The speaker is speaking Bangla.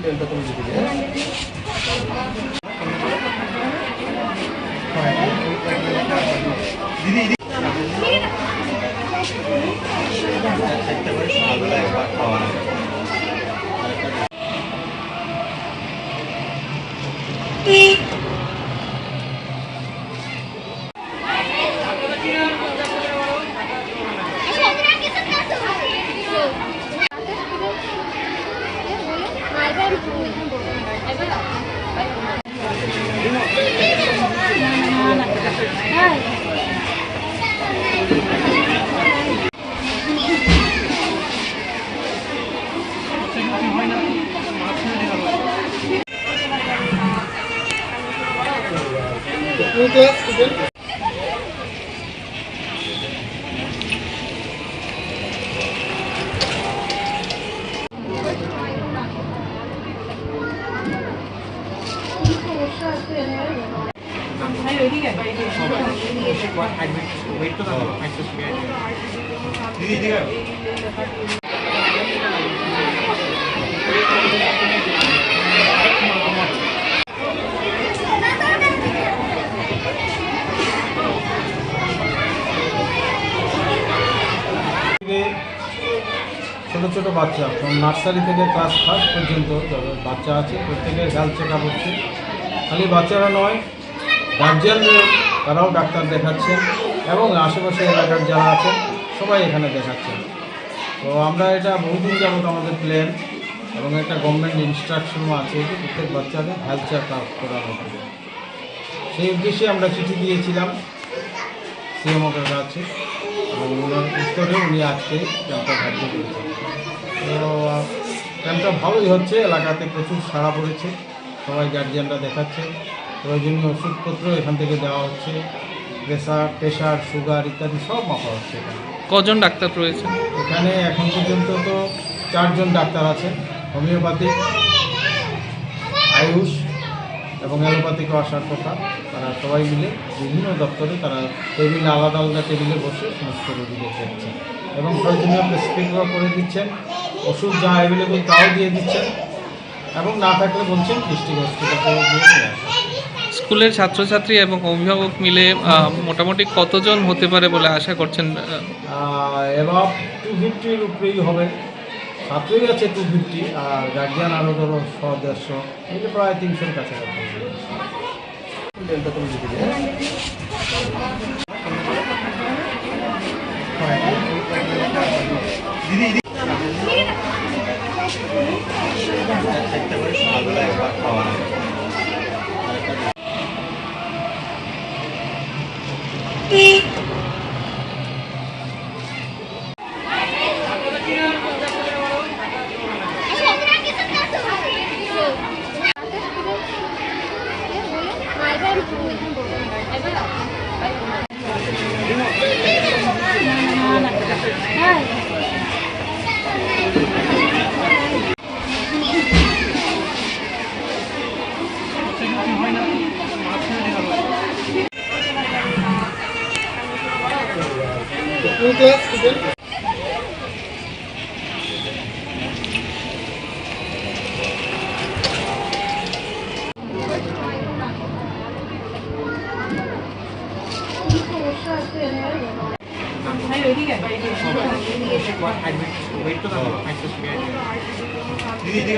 তেলটা তুমি দিতে দিও। দিদি দিদি একটা করে সকালবেলা একবার খাওয়া হয়। ছোটো ছোটো বাচ্চা নার্সারি থেকে ক্লাস 5 পর্যন্ত বাচ্চা আছে, প্রত্যেকের হেলথ চেক আপ হচ্ছে। খালি বাচ্চারা নয়, গার্জিয়ানদের তারাও ডাক্তার দেখাচ্ছেন এবং আশেপাশে এলাকার যারা আছেন সবাই এখানে দেখাচ্ছেন। তো আমরা এটা বহুদিন যাবত আমাদের প্ল্যান এবং একটা গভর্নমেন্ট ইনস্ট্রাকশনও আছে যে প্রত্যেক বাচ্চাদের হেলথ চেক আপ করানো হবে। সেই উদ্দেশ্যে আমরা চিঠি দিয়েছিলাম সিএমওর কাছে এবং ওনার উত্তরে উনি আজকে ক্যাম্পটা ধার্য করেছেন। তো ক্যাম্পটা ভালোই হচ্ছে, এলাকাতে প্রচুর সাড়া পড়েছে, সবাই গার্জিয়ানরা দেখাচ্ছে, প্রয়োজনীয় ওষুধপত্র এখান থেকে দেওয়া হচ্ছে, প্রেশার সুগার ইত্যাদি সব মাপা হচ্ছে। এখানে কজন ডাক্তার রয়েছেন? এখানে এখন পর্যন্ত তো 4 জন ডাক্তার আছেন, হোমিওপ্যাথিক, আয়ুষ এবং অ্যালোপ্যাথিকও আসার কথা। তারা সবাই মিলে বিভিন্ন দপ্তরে তারা টেবিলে আলাদা আলাদা টেবিলে বসে সমস্ত রোগীদের দেখছেন এবং প্রয়োজনীয় প্রেসক্রিপশনও করে দিচ্ছেন, ওষুধ যা অ্যাভেলেবল তাও দিয়ে দিচ্ছেন এবং না থাকলে বলছেন ডিস্ট্রিক্ট হসপিটালে দিয়ে নিয়ে আসেন। স্কুলের ছাত্রছাত্রী এবং অভিভাবক মিলে মোটামুটি কতজন হতে পারে বলে আশা করছেন? এবার 250-র উপরেই হবে। ছাত্রই আছে 250 আর গার্জিয়ান আরও ধরো 100-150, এটা প্রায় 300-র কাছাকাছি। তেলটা তুমি দিতে দিও। দিদি দিদি একটা করে সকালবেলা একবার খাওয়া হয়। দিদি